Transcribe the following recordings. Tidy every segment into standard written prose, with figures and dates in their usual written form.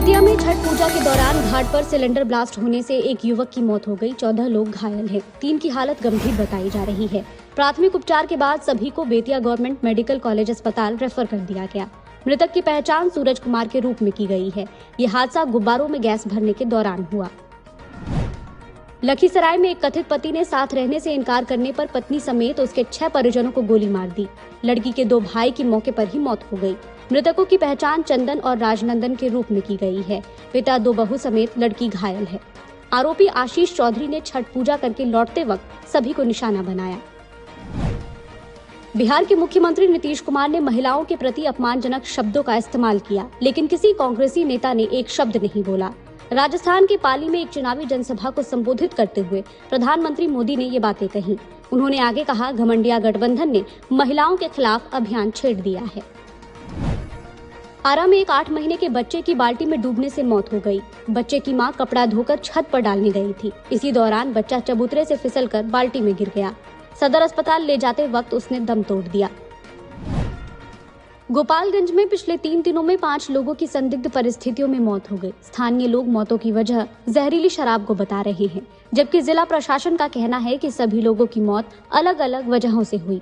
बेतिया में छठ पूजा के दौरान घाट पर सिलेंडर ब्लास्ट होने से एक युवक की मौत हो गई। 14 लोग घायल हैं। 3 की हालत गंभीर बताई जा रही है। प्राथमिक उपचार के बाद सभी को बेतिया गवर्नमेंट मेडिकल कॉलेज अस्पताल रेफर कर दिया गया। मृतक की पहचान सूरज कुमार के रूप में की गई है। ये हादसा गुब्बारों में गैस भरने के दौरान हुआ। लखीसराय में एक कथित पति ने साथ रहने से इनकार करने पर पत्नी समेत उसके 6 परिजनों को गोली मार दी। लड़की के 2 भाई की मौके पर ही मौत हो गई। मृतकों की पहचान चंदन और राजनंदन के रूप में की गई है। पिता 2 बहू समेत लड़की घायल है। आरोपी आशीष चौधरी ने छठ पूजा करके लौटते वक्त सभी को निशाना बनाया। बिहार के मुख्यमंत्री नीतीश कुमार ने महिलाओं के प्रति अपमानजनक शब्दों का इस्तेमाल किया, लेकिन किसी कांग्रेसी नेता ने एक शब्द नहीं बोला। राजस्थान के पाली में एक चुनावी जनसभा को संबोधित करते हुए प्रधानमंत्री मोदी ने ये बातें कही। उन्होंने आगे कहा, घमंडिया गठबंधन ने महिलाओं के खिलाफ अभियान छेड़ दिया है। आरा में एक 8 महीने के बच्चे की बाल्टी में डूबने से मौत हो गई। बच्चे की मां कपड़ा धोकर छत पर डालने गई थी। इसी दौरान बच्चा चबूतरे से फिसलकर बाल्टी में गिर गया। सदर अस्पताल ले जाते वक्त उसने दम तोड़ दिया। गोपालगंज में पिछले 3 दिनों में 5 लोगों की संदिग्ध परिस्थितियों में मौत हो गई। स्थानीय लोग मौतों की वजह जहरीली शराब को बता रहे हैं, जबकि जिला प्रशासन का कहना है कि सभी लोगों की मौत अलग अलग वजहों से हुई।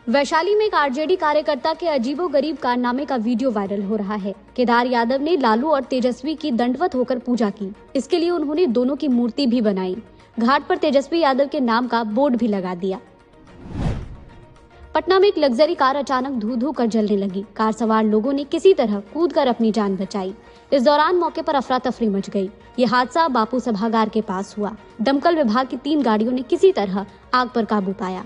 वैशाली में एक आरजेडी कार्यकर्ता के अजीबोगरीब कारनामे का वीडियो वायरल हो रहा है। केदार यादव ने लालू और तेजस्वी की दंडवत होकर पूजा की। इसके लिए उन्होंने दोनों की मूर्ति भी बनाई। घाट पर तेजस्वी यादव के नाम का बोर्ड भी लगा दिया। पटना में एक लग्जरी कार अचानक धू धू कर जलने लगी। कार सवार लोगों ने किसी तरह कूदकर अपनी जान बचाई। इस दौरान मौके पर अफरा तफरी मच गई। ये हादसा बापू सभागार के पास हुआ। दमकल विभाग की 3 गाड़ियों ने किसी तरह आग पर काबू पाया।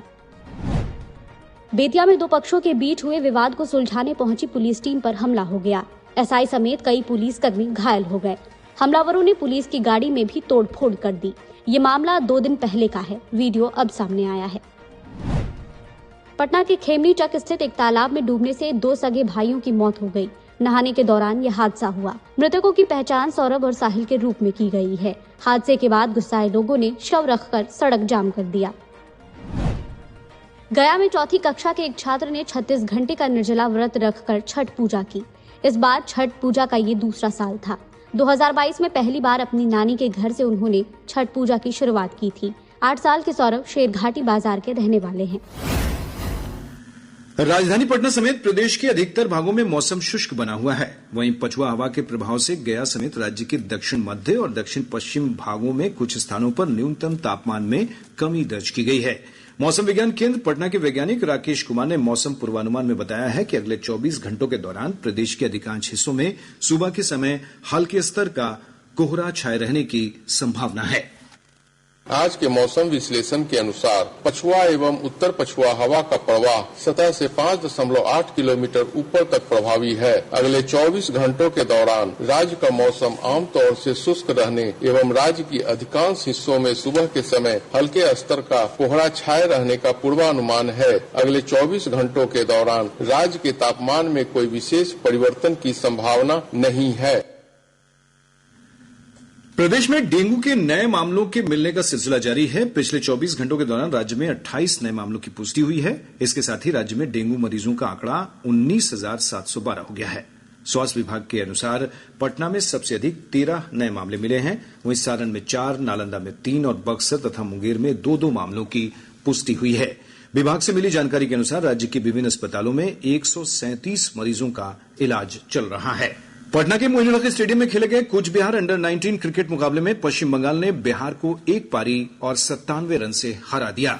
बेतिया में 2 पक्षों के बीच हुए विवाद को सुलझाने पहुंची पुलिस टीम पर हमला हो गया। एसआई समेत कई पुलिसकर्मी घायल हो गए। हमलावरों ने पुलिस की गाड़ी में भी तोड़फोड़ कर दी। ये मामला 2 दिन पहले का है। वीडियो अब सामने आया है। पटना के खेमनी चक स्थित एक तालाब में डूबने से 2 सगे भाइयों की मौत हो गई। नहाने के दौरान यह हादसा हुआ। मृतकों की पहचान सौरभ और साहिल के रूप में की गई है। हादसे के बाद गुस्साए लोगों ने शव रखकर सड़क जाम कर दिया। गया में 4ठी कक्षा के एक छात्र ने 36 घंटे का निर्जला व्रत रखकर छठ पूजा की। इस बार छठ पूजा का ये दूसरा साल था। 2022 में पहली बार अपनी नानी के घर से उन्होंने छठ पूजा की शुरुआत की थी। 8 साल के सौरभ शेरघाटी बाजार के रहने वाले हैं। राजधानी पटना समेत प्रदेश के अधिकतर भागों में मौसम शुष्क बना हुआ है। वहीं पछुआ हवा के प्रभाव से गया समेत राज्य के दक्षिण मध्य और दक्षिण पश्चिम भागों में कुछ स्थानों पर न्यूनतम तापमान में कमी दर्ज की गई है। मौसम विज्ञान केंद्र पटना के वैज्ञानिक राकेश कुमार ने मौसम पूर्वानुमान में बताया है कि अगले 24 घंटों के दौरान प्रदेश के अधिकांश हिस्सों में सुबह के समय हल्के स्तर का कोहरा छाये रहने की संभावना है। आज के मौसम विश्लेषण के अनुसार पछुआ एवं उत्तर पछुआ हवा का प्रवाह सतह से 5.8 किलोमीटर ऊपर तक प्रभावी है। अगले 24 घंटों के दौरान राज्य का मौसम आमतौर से शुष्क रहने एवं राज्य की अधिकांश हिस्सों में सुबह के समय हल्के स्तर का कोहरा छाये रहने का पूर्वानुमान है। अगले 24 घंटों के दौरान राज्य के तापमान में कोई विशेष परिवर्तन की संभावना नहीं है। प्रदेश में डेंगू के नए मामलों के मिलने का सिलसिला जारी है। पिछले 24 घंटों के दौरान राज्य में 28 नए मामलों की पुष्टि हुई है। इसके साथ ही राज्य में डेंगू मरीजों का आंकड़ा 19,712 हो गया है। स्वास्थ्य विभाग के अनुसार पटना में सबसे अधिक 13 नए मामले मिले हैं। वहीं सारण में 4, नालंदा में 3 और बक्सर तथा मुंगेर में 2-2 मामलों की पुष्टि हुई है। विभाग से मिली जानकारी के अनुसार राज्य के विभिन्न अस्पतालों में 137 मरीजों का इलाज चल रहा है। पटना के मोइनुलहक स्टेडियम में खेले गए कूच बिहार अंडर 19 क्रिकेट मुकाबले में पश्चिम बंगाल ने बिहार को 1 पारी और 97 रन से हरा दिया।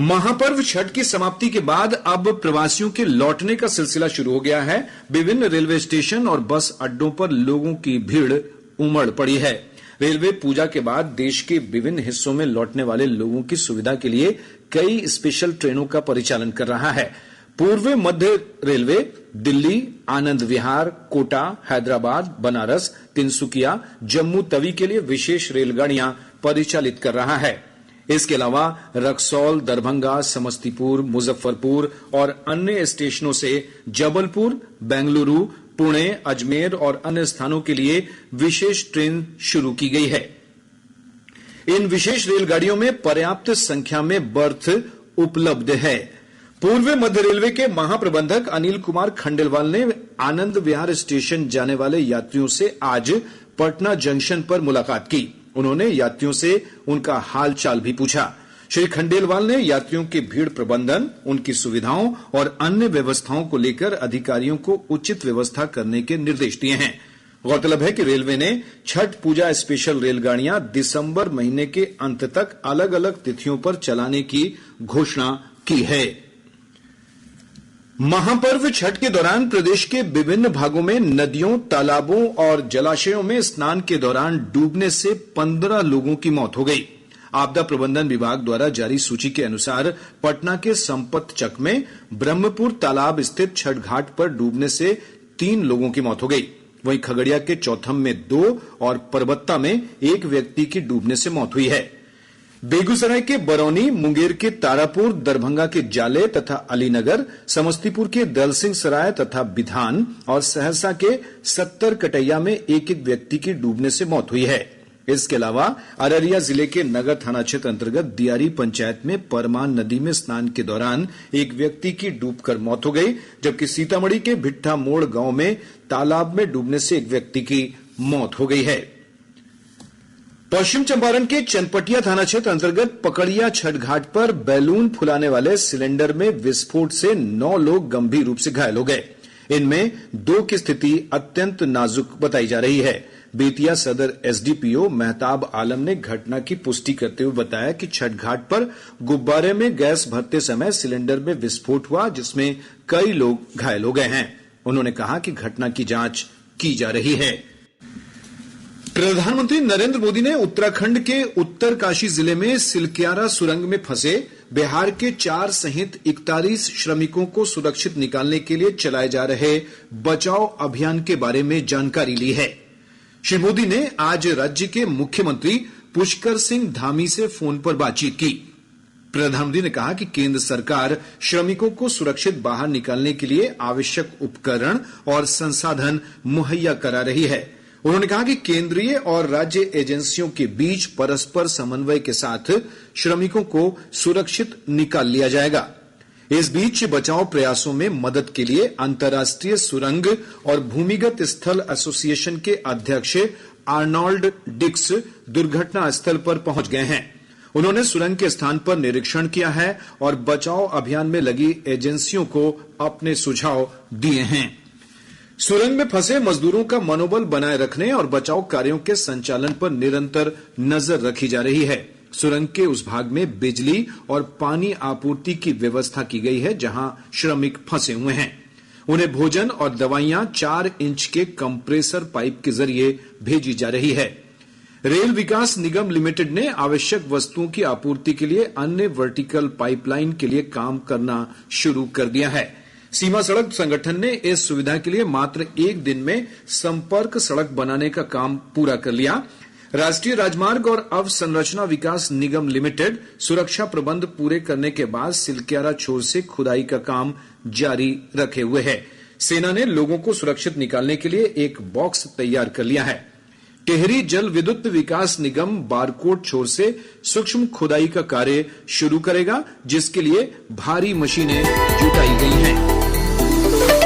महापर्व छठ की समाप्ति के बाद अब प्रवासियों के लौटने का सिलसिला शुरू हो गया है। विभिन्न रेलवे स्टेशन और बस अड्डों पर लोगों की भीड़ उमड़ पड़ी है। रेलवे पूजा के बाद देश के विभिन्न हिस्सों में लौटने वाले लोगों की सुविधा के लिए कई स्पेशल ट्रेनों का परिचालन कर रहा है। पूर्व मध्य रेलवे दिल्ली, आनंद विहार, कोटा, हैदराबाद, बनारस, तिनसुकिया, जम्मू तवी के लिए विशेष रेलगाड़ियां परिचालित कर रहा है। इसके अलावा रक्सौल, दरभंगा, समस्तीपुर, मुजफ्फरपुर और अन्य स्टेशनों से जबलपुर, बेंगलुरु, पुणे, अजमेर और अन्य स्थानों के लिए विशेष ट्रेन शुरू की गई है। इन विशेष रेलगाड़ियों में पर्याप्त संख्या में बर्थ उपलब्ध है। पूर्व मध्य रेलवे के महाप्रबंधक अनिल कुमार खंडेलवाल ने आनंद विहार स्टेशन जाने वाले यात्रियों से आज पटना जंक्शन पर मुलाकात की। उन्होंने यात्रियों से उनका हाल चाल भी पूछा। श्री खंडेलवाल ने यात्रियों के भीड़ प्रबंधन, उनकी सुविधाओं और अन्य व्यवस्थाओं को लेकर अधिकारियों को उचित व्यवस्था करने के निर्देश दिए हैं। गौरतलब है कि रेलवे ने छठ पूजा स्पेशल रेलगाड़ियां दिसंबर महीने के अंत तक अलग अलग तिथियों पर चलाने की घोषणा की है। महापर्व छठ के दौरान प्रदेश के विभिन्न भागों में नदियों, तालाबों और जलाशयों में स्नान के दौरान डूबने से 15 लोगों की मौत हो गई। आपदा प्रबंधन विभाग द्वारा जारी सूची के अनुसार पटना के संपत चक में ब्रह्मपुर तालाब स्थित छठ घाट पर डूबने से 3 लोगों की मौत हो गई। वहीं खगड़िया के चौथम में 2 और परबत्ता में 1 व्यक्ति की डूबने से मौत हुई है। बेगूसराय के बरौनी, मुंगेर के तारापुर, दरभंगा के जाले तथा अलीनगर, समस्तीपुर के दलसिंह सराय तथा बिधान और सहरसा के 70 कटैया में 1-1 व्यक्ति की डूबने से मौत हुई है। इसके अलावा अररिया जिले के नगर थाना क्षेत्र अंतर्गत दियारी पंचायत में परमान नदी में स्नान के दौरान 1 व्यक्ति की डूबकर मौत हो गई, जबकि सीतामढ़ी के भिट्ठा मोड़ गांव में तालाब में डूबने से 1 व्यक्ति की मौत हो गई है। पश्चिम चंपारण के चनपटिया थाना क्षेत्र अंतर्गत पकड़िया छठ घाट पर बैलून फुलाने वाले सिलेंडर में विस्फोट से 9 लोग गंभीर रूप से घायल हो गए। इनमें 2 की स्थिति अत्यंत नाजुक बताई जा रही है। बेतिया सदर एसडीपीओ मेहताब आलम ने घटना की पुष्टि करते हुए बताया कि छठ घाट पर गुब्बारे में गैस भरते समय सिलेंडर में विस्फोट हुआ, जिसमें कई लोग घायल हो गए हैं। उन्होंने कहा कि घटना की जांच की जा रही है। प्रधानमंत्री नरेंद्र मोदी ने उत्तराखंड के उत्तरकाशी जिले में सिलक्यारा सुरंग में फंसे बिहार के 4 सहित 41 श्रमिकों को सुरक्षित निकालने के लिए चलाए जा रहे बचाव अभियान के बारे में जानकारी ली है। श्री मोदी ने आज राज्य के मुख्यमंत्री पुष्कर सिंह धामी से फोन पर बातचीत की। प्रधानमंत्री ने कहा कि केंद्र सरकार श्रमिकों को सुरक्षित बाहर निकालने के लिए आवश्यक उपकरण और संसाधन मुहैया करा रही है। उन्होंने कहा कि केंद्रीय और राज्य एजेंसियों के बीच परस्पर समन्वय के साथ श्रमिकों को सुरक्षित निकाल लिया जाएगा। इस बीच बचाव प्रयासों में मदद के लिए अंतर्राष्ट्रीय सुरंग और भूमिगत स्थल एसोसिएशन के अध्यक्ष आर्नोल्ड डिक्स दुर्घटना स्थल पर पहुंच गए हैं। उन्होंने सुरंग के स्थान पर निरीक्षण किया है और बचाव अभियान में लगी एजेंसियों को अपने सुझाव दिए हैं। सुरंग में फंसे मजदूरों का मनोबल बनाए रखने और बचाव कार्यों के संचालन पर निरंतर नजर रखी जा रही है। सुरंग के उस भाग में बिजली और पानी आपूर्ति की व्यवस्था की गई है जहां श्रमिक फंसे हुए हैं। उन्हें भोजन और दवाइयां 4 इंच के कंप्रेसर पाइप के जरिए भेजी जा रही है। रेल विकास निगम लिमिटेड ने आवश्यक वस्तुओं की आपूर्ति के लिए अन्य वर्टिकल पाइपलाइन के लिए काम करना शुरू कर दिया है। सीमा सड़क संगठन ने इस सुविधा के लिए मात्र 1 दिन में संपर्क सड़क बनाने का काम पूरा कर लिया। राष्ट्रीय राजमार्ग और अवसंरचना विकास निगम लिमिटेड सुरक्षा प्रबंध पूरे करने के बाद सिलक्यारा छोर से खुदाई का काम जारी रखे हुए है। सेना ने लोगों को सुरक्षित निकालने के लिए एक बॉक्स तैयार कर लिया है। टेहरी जल विद्युत विकास निगम बारकोट छोर से सूक्ष्म खुदाई का कार्य शुरू करेगा, जिसके लिए भारी मशीनें जुटाई गई हैं।